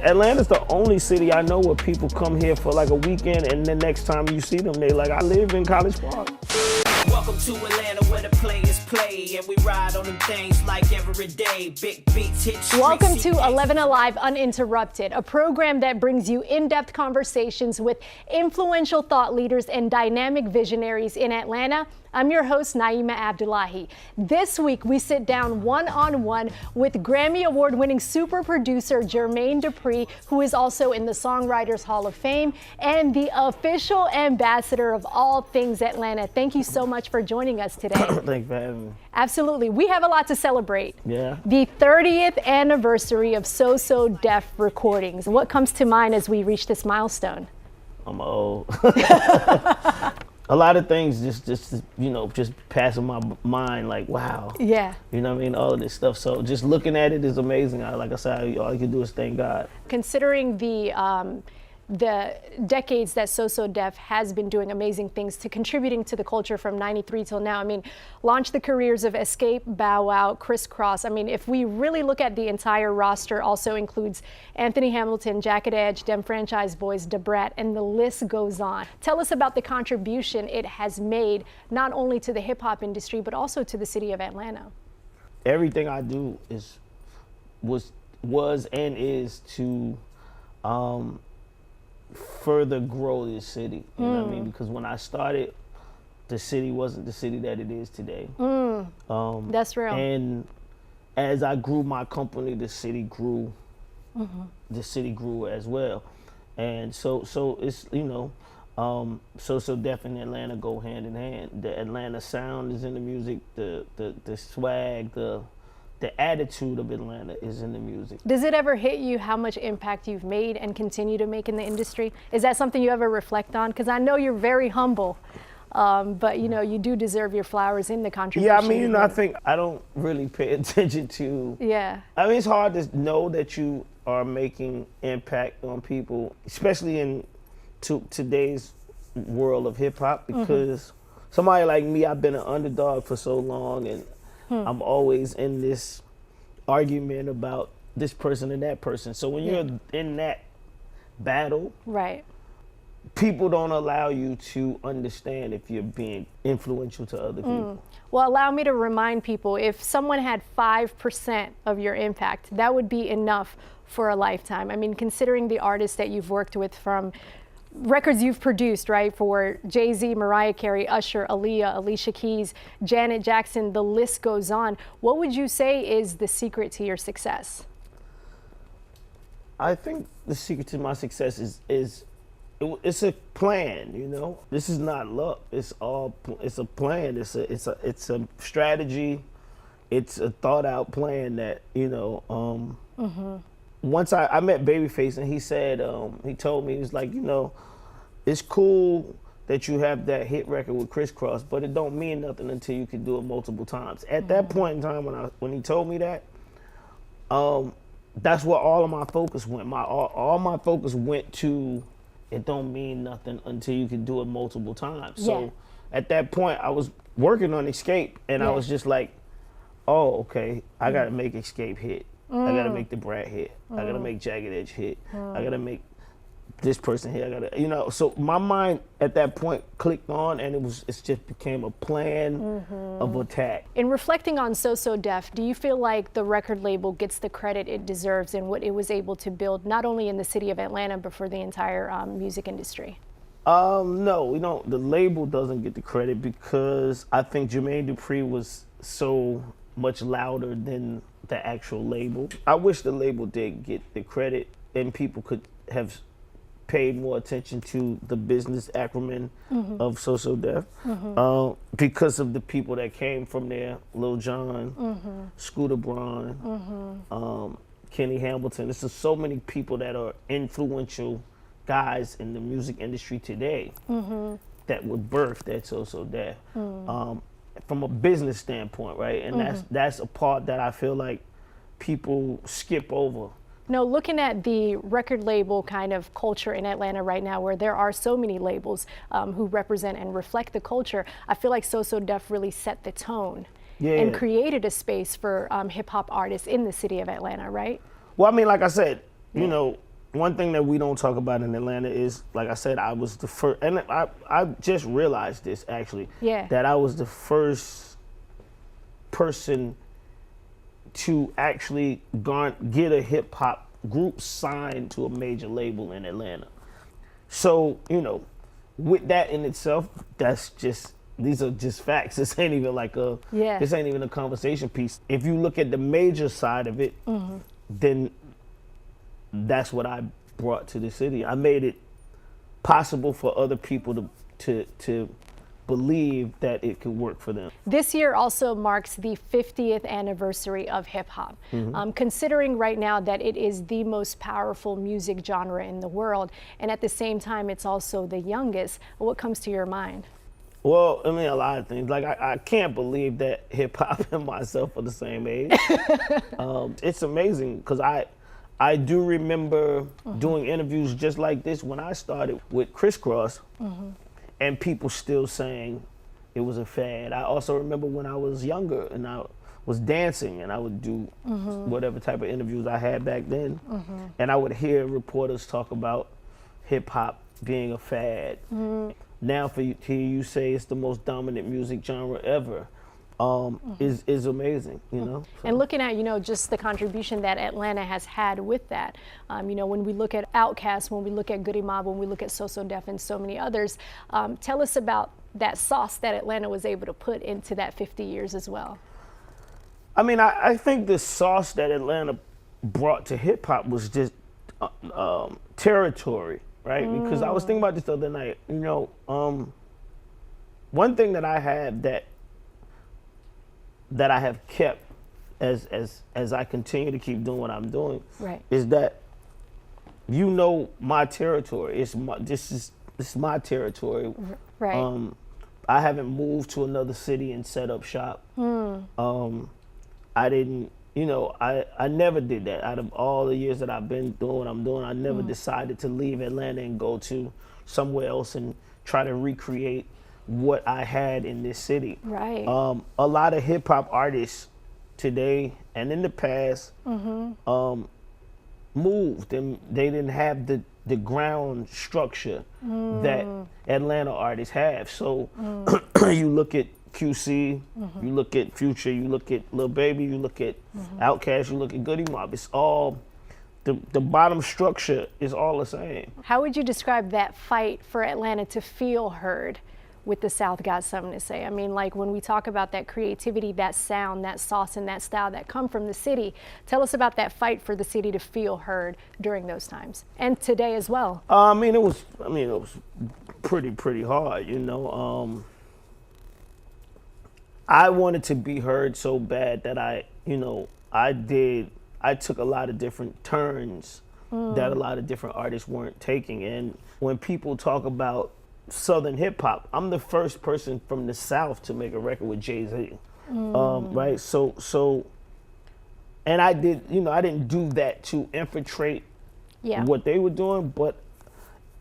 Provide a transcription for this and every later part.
Atlanta's the only city I know where people come here for like a weekend and the next time you see them, they like, I live in College Park. Welcome to Atlanta where the players play and we ride on them things like every day. Big beats hit streets. Welcome to 11Alive Uninterrupted, a program that brings you in-depth conversations with influential thought leaders and dynamic visionaries in Atlanta. I'm your host, Neima Abdulahi. This week, we sit down one-on-one with Grammy-award winning super producer Jermaine Dupri, who is also in the Songwriters Hall of Fame and the official ambassador of all things Atlanta. Thank you so much for joining us today. Thanks for having me. Absolutely. We have a lot to celebrate. Yeah. The 30th anniversary of So Def recordings. What comes to mind as we reach this milestone? I'm old. A lot of things just passing my mind like, wow. Yeah. You know what I mean? All of this stuff. So just looking at it is amazing. Like I said, all you can do is thank God. Considering the decades that So Def has been doing amazing things to contributing to the culture from 93 till now. I mean, launched the careers of Escape, Bow Wow, Criss Cross. I mean, if we really look at the entire roster, also includes Anthony Hamilton, Jacket Edge, Dem Franchise Boys, Da Brat, and the list goes on. Tell us about the contribution it has made, not only to the hip hop industry, but also to the city of Atlanta. Everything I do was and is to further grow this city. You know what I mean? Because when I started, the city wasn't the city that it is today. That's real. And as I grew my company, the city grew. The city grew as well. And so it's, So Def and Atlanta go hand in hand. The Atlanta sound is in the music, the swag, the attitude of Atlanta is in the music. Does it ever hit you how much impact you've made and continue to make in the industry? Is that something you ever reflect on? Because I know you're very humble, but you do deserve your flowers in the contribution. Yeah, I mean, I think I don't really pay attention to. Yeah. I mean, it's hard to know that you are making impact on people, especially in today's world of hip hop, because somebody like me, I've been an underdog for so long, and I'm always in this argument about this person and that person. So when you're in that battle, right, people don't allow you to understand if you're being influential to other people. Well, allow me to remind people, if someone had 5% of your impact, that would be enough for a lifetime. I mean, considering the artists that you've worked with, from records you've produced, right, for Jay-Z, Mariah Carey, Usher, Aaliyah, Alicia Keys, Janet Jackson, the list goes on. What would you say is the secret to your success? I think the secret to my success is it's a plan. This is not luck. It's a plan. It's a strategy. It's a thought out plan that Once I met Babyface, and he said, he told me, he was like, it's cool that you have that hit record with Criss Cross, but it don't mean nothing until you can do it multiple times. At that point in time, when he told me that, that's where all of my focus went. All my focus went to, it don't mean nothing until you can do it multiple times. So at that point, I was working on Escape, and I was just like, oh, okay, I gotta make Escape hit. I gotta make the Brat hit. I gotta make Jagged Edge hit. I gotta make this person hit. I gotta, So my mind at that point clicked on, and it just became a plan of attack. In reflecting on So Def, do you feel like the record label gets the credit it deserves in what it was able to build, not only in the city of Atlanta, but for the entire music industry? No, we don't. The label doesn't get the credit because I think Jermaine Dupri was so much louder than the actual label. I wish the label did get the credit and people could have paid more attention to the business acumen of So Def because of the people that came from there. Lil Jon, Scooter Braun, Kenny Hamilton. There's just so many people that are influential guys in the music industry today that were birthed at So Def. From a business standpoint, right? And that's a part that I feel like people skip over. No, looking at the record label kind of culture in Atlanta right now, where there are so many labels who represent and reflect the culture, I feel like So Def really set the tone and created a space for hip hop artists in the city of Atlanta, right? Well, I mean, like I said, you know, one thing that we don't talk about in Atlanta is, like I said, I was the first, and I just realized this actually, that I was the first person to actually get a hip hop group signed to a major label in Atlanta. So, you know, with that in itself, these are just facts. This ain't even like this ain't even a conversation piece. If you look at the major side of it, then that's what I brought to the city. I made it possible for other people to believe that it could work for them. This year also marks the 50th anniversary of hip hop. Considering right now that it is the most powerful music genre in the world, and at the same time it's also the youngest, what comes to your mind? Well, I mean, a lot of things. Like, I can't believe that hip hop and myself are the same age. It's amazing because I do remember doing interviews just like this when I started with Crisscross, and people still saying it was a fad. I also remember when I was younger and I was dancing and I would do whatever type of interviews I had back then, and I would hear reporters talk about hip hop being a fad. Now for hear you say it's the most dominant music genre ever, is amazing, you know. So. And looking at, you know, just the contribution that Atlanta has had with that, you know, when we look at Outkast, when we look at Goody Mob, when we look at So So Def and so many others, tell us about that sauce that Atlanta was able to put into that 50 years as well. I mean, I think the sauce that Atlanta brought to hip hop was just territory, right? Because I was thinking about this the other night, you know, one thing that I have that I have kept as I continue to keep doing what I'm doing, is that, you know, my territory. This is my territory. Right. I haven't moved to another city and set up shop. I didn't, you know, I never did that. Out of all the years that I've been doing what I'm doing, I never decided to leave Atlanta and go to somewhere else and try to recreate what I had in this city. Right. A lot of hip hop artists today and in the past moved, and they didn't have the ground structure that Atlanta artists have. So you look at QC, you look at Future, you look at Lil Baby, you look at Outkast, you look at Goody Mob. It's all, the bottom structure is all the same. How would you describe that fight for Atlanta to feel heard with the South got something to say? I mean, like when we talk about that creativity, that sound, that sauce, and that style that come from the city, tell us about that fight for the city to feel heard during those times and today as well. I mean, it was pretty hard, you know. I wanted to be heard so bad that I took a lot of different turns that a lot of different artists weren't taking. And when people talk about Southern hip hop, I'm the first person from the South to make a record with Jay-Z, right? So, and I didn't do that to infiltrate what they were doing, but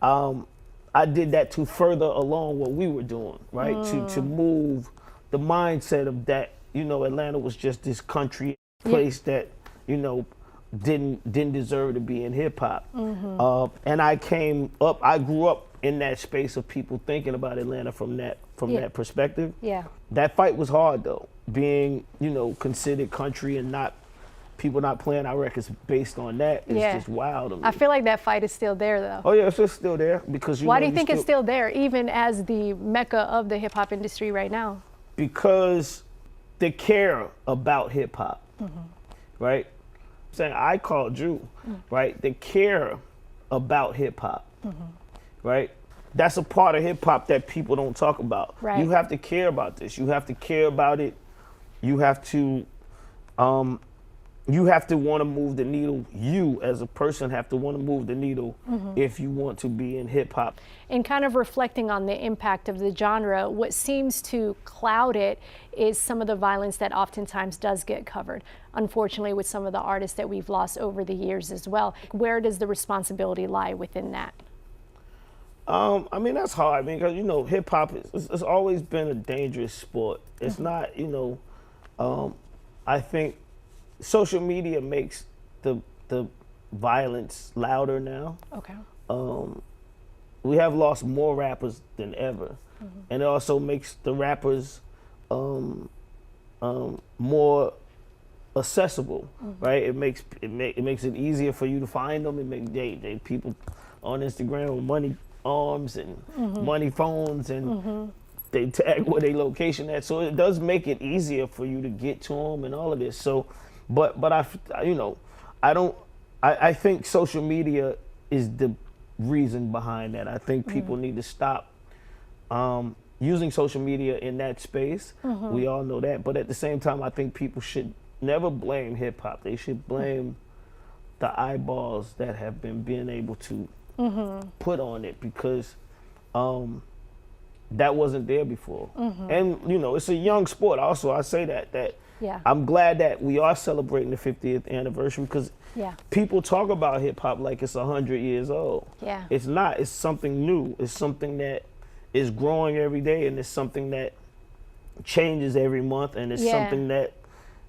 I did that to further along what we were doing, right? To move the mindset of that, you know, Atlanta was just this country place that, you know, didn't deserve to be in hip hop. And I grew up in that space of people thinking about Atlanta from that perspective. That fight was hard though, being, you know, considered country and people not playing our records based on that is just wild to me. I feel like that fight is still there though. Oh yeah, it's still there because why do you think it's still there, even as the mecca of the hip hop industry right now? Because they care about hip hop, right? Saying I called you, right? They care about hip hop, right? That's a part of hip hop that people don't talk about. Right. You have to care about this. You have to care about it. You have to want to move the needle. You as a person have to want to move the needle if you want to be in hip hop. And kind of reflecting on the impact of the genre, what seems to cloud it is some of the violence that oftentimes does get covered, unfortunately, with some of the artists that we've lost over the years as well. Where does the responsibility lie within that? I mean, that's hard. I mean, because, you know, hip hop it's always been a dangerous sport. It's not, you know, I think social media makes the violence louder now. Okay. We have lost more rappers than ever, and it also makes the rappers more accessible, right? It makes it easier for you to find them. It makes they people on Instagram with money arms and money phones, and they tag where they location at. So it does make it easier for you to get to them and all of this. So, but I think social media is the reason behind that. I think people need to stop using social media in that space. We all know that. But at the same time, I think people should never blame hip hop. They should blame the eyeballs that have been being able to put on it, because that wasn't there before. And it's a young sport. Also, I say that Yeah. I'm glad that we are celebrating the 50th anniversary, because Yeah. people talk about hip hop like it's 100 years old. Yeah. It's not. It's something new. It's something that is growing every day, and it's something that changes every month, and it's Yeah. something that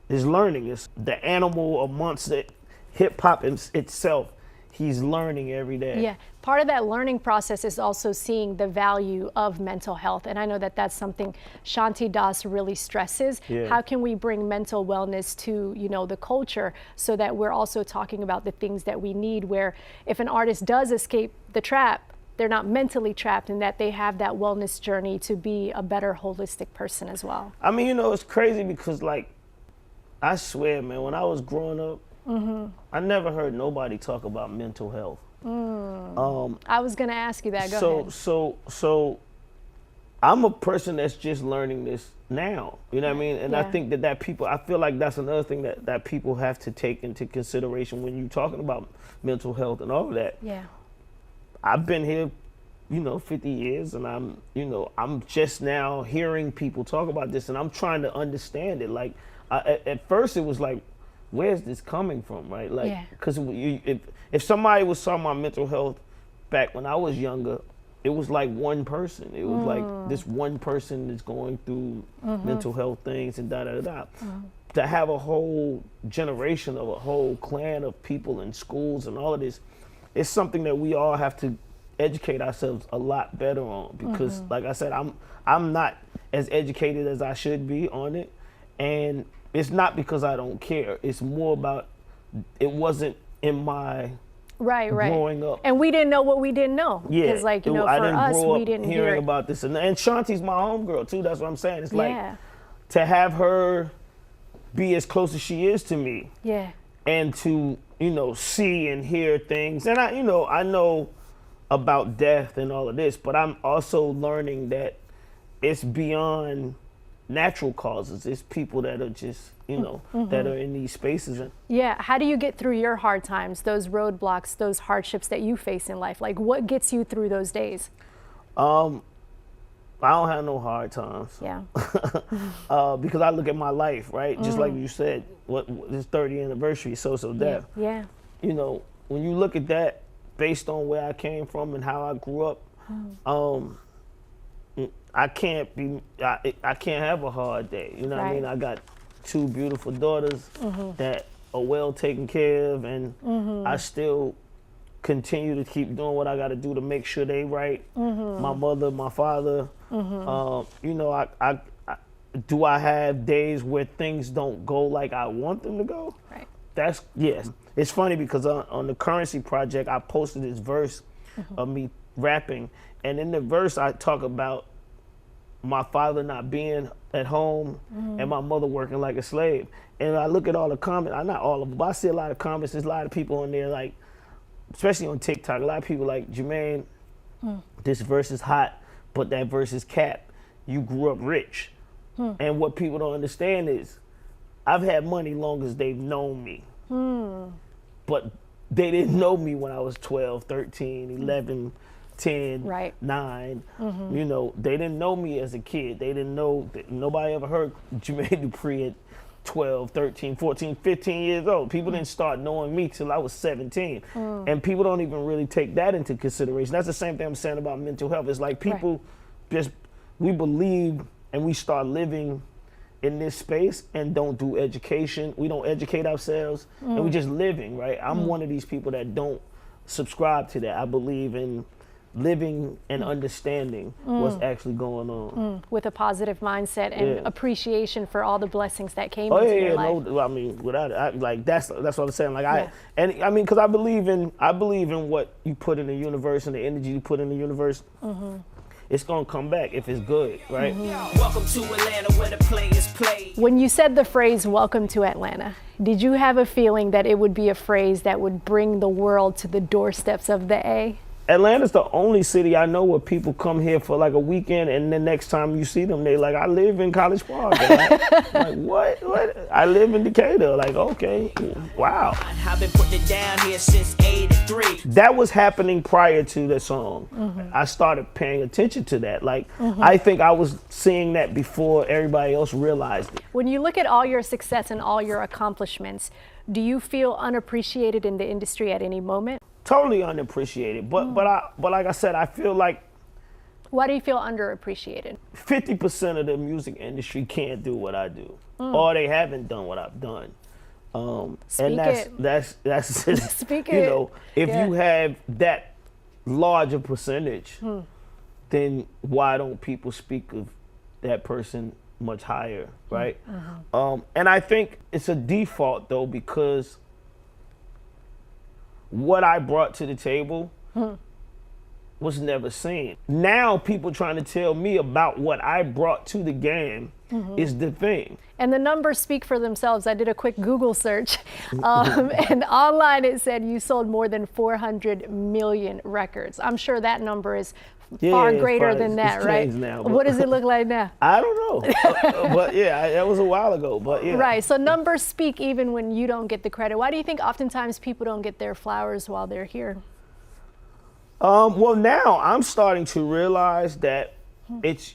is learning. It's the animal amongst it, hip hop itself. He's learning every day. Yeah, part of that learning process is also seeing the value of mental health. And I know that that's something Shanti Das really stresses. Yeah. How can we bring mental wellness to, the culture, so that we're also talking about the things that we need, where if an artist does escape the trap, they're not mentally trapped, and that they have that wellness journey to be a better holistic person as well. I mean, it's crazy because, like, I swear, man, when I was growing up, I never heard nobody talk about mental health. I was going to ask you that. Go ahead. So I'm a person that's just learning this now. You know what I mean? And I Yeah. think that people, I feel like that's another thing that people have to take into consideration when you're talking about mental health and all of that. Yeah. I've been here, 50 years, and I'm just now hearing people talk about this, and I'm trying to understand it. Like, at first it was like, where's this coming from, right? Like, Yeah. because if somebody was talking about mental health back when I was younger, it was like one person. It was like this one person is going through mental health things and da-da-da-da. To have a whole generation of a whole clan of people in schools and all of this, it's something that we all have to educate ourselves a lot better on, because like I said, I'm not as educated as I should be on it, and it's not because I don't care. It's more about it wasn't in my Right. growing up. And we didn't know what we didn't know. Yeah, Because, like, I for didn't us, grow we up didn't hear hearing it. about this, and Shanti's my homegirl too. That's what I'm saying. It's like Yeah. to have her be as close as she is to me, Yeah. and to see and hear things, and I know about death and all of this, but I'm also learning that it's beyond natural causes. It's people that are just that are in these spaces. Yeah. How do you get through your hard times, those roadblocks, those hardships that you face in life? Like, what gets you through those days? I don't have no hard times. Yeah. Because I look at my life, right? Just like you said, what this 30th anniversary, so death. Yeah. When you look at that based on where I came from and how I grew up, I can't have a hard day. You know what I mean? Right. I got two beautiful daughters that are well taken care of, and I still continue to keep doing what I got to do to make sure they right. My mother, my father. Do I have days where things don't go like I want them to go? Right. Yes. It's funny because on the Currency Project, I posted this verse of me rapping, and in the verse I talk about my father not being at home and my mother working like a slave. And I look at all the comments, not all of them, but I see a lot of comments. There's a lot of people on there, like, especially on TikTok, a lot of people like, Jermaine, this verse is hot, but that verse is cap. You grew up rich. And what people don't understand is I've had money long as they've known me. But they didn't know me when I was 12, 13, 11, 10, Right. 9. They didn't know me as a kid. They didn't know, nobody ever heard Jermaine Dupri at 12, 13, 14, 15 years old. People didn't start knowing me till I was 17. And people don't even really take that into consideration. That's the same thing I'm saying about mental health. It's like people we believe and we start living in this space and don't do education. We don't educate ourselves, and we just living, right? I'm one of these people that don't subscribe to that. I believe in living and understanding what's actually going on. With a positive mindset and appreciation for all the blessings that came into your life. No, I mean, without it, that's what I'm saying. Like because I believe in what you put in the universe and the energy you put in the universe. It's gonna come back if it's good, right? Welcome to Atlanta where the players play. When you said the phrase "Welcome to Atlanta," did you have a feeling that it would be a phrase that would bring the world to the doorsteps of the A? Atlanta's the only city I know where people come here for like a weekend, and the next time you see them, they like, I live in College Park. And I'm like, what? I live in Decatur. Like, okay, wow. I've been putting it down here since 83. That was happening prior to the song. I started paying attention to that. Like, I think I was seeing that before everybody else realized it. When you look at all your success and all your accomplishments, do you feel unappreciated in the industry at any moment? Totally unappreciated, but like I said, I feel like. Why do you feel underappreciated? 50% of the music industry can't do what I do, or they haven't done what I've done, and that's Speak you it. know, if you have that larger percentage, then why don't people speak of that person much higher, right? And I think it's a default though, because what I brought to the table was never seen. Now people trying to tell me about what I brought to the game is the thing. And the numbers speak for themselves. I did a quick Google search, and online it said you sold more than 400 million records. I'm sure that number is far greater than that, right? Now, what does it look like now? I don't know, but yeah, that was a while ago, but yeah. Right, so numbers speak even when you don't get the credit. Why do you think oftentimes people don't get their flowers while they're here? Well, now I'm starting to realize that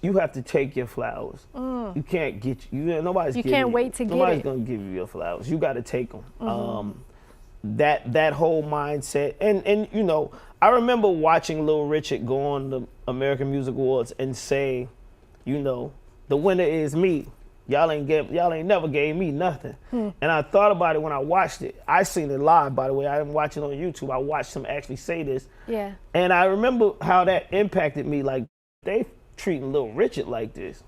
you have to take your flowers. You can't get nobody's. You can't wait to get it. Nobody's gonna give you your flowers. You got to take them. That whole mindset, and you know, I remember watching Lil Richard go on the American Music Awards and say, you know, the winner is me. Y'all ain't never gave me nothing. And I thought about it when I watched it. I seen it live, by the way. I didn't watch it on YouTube. I watched him actually say this. Yeah. And I remember how that impacted me. Like, they treating Lil Richard like this.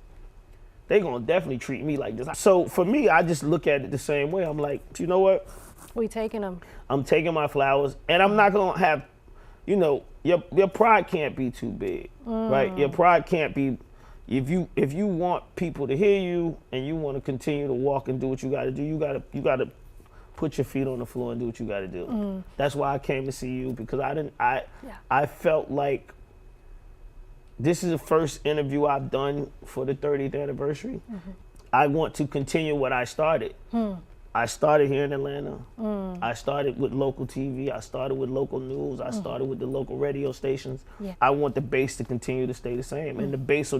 They gonna definitely treat me like this. So for me, I just look at it the same way. I'm like, you know what? We taking them. I'm taking my flowers, and I'm not gonna have, you know, your pride can't be too big, right? Your pride can't be. If you want people to hear you and you want to continue to walk and do what you got to do, you got to put your feet on the floor and do what you got to do. That's why I came to see you, because I felt like this is the first interview I've done for the 30th anniversary. I want to continue what I started. I started here in Atlanta. I started with local TV. I started with local news. I started with the local radio stations. I want the base to continue to stay the same, and the base will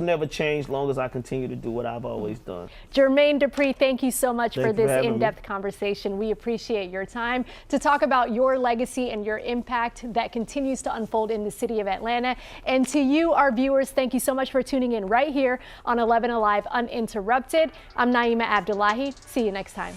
never change long as I continue to do what I've always done. Jermaine Dupri, thank you so much for this having me. in-depth conversation. We appreciate your time to talk about your legacy and your impact that continues to unfold in the city of Atlanta. And to you, our viewers, thank you so much for tuning in right here on 11Alive Uninterrupted. I'm Neima Abdulahi. See you next time.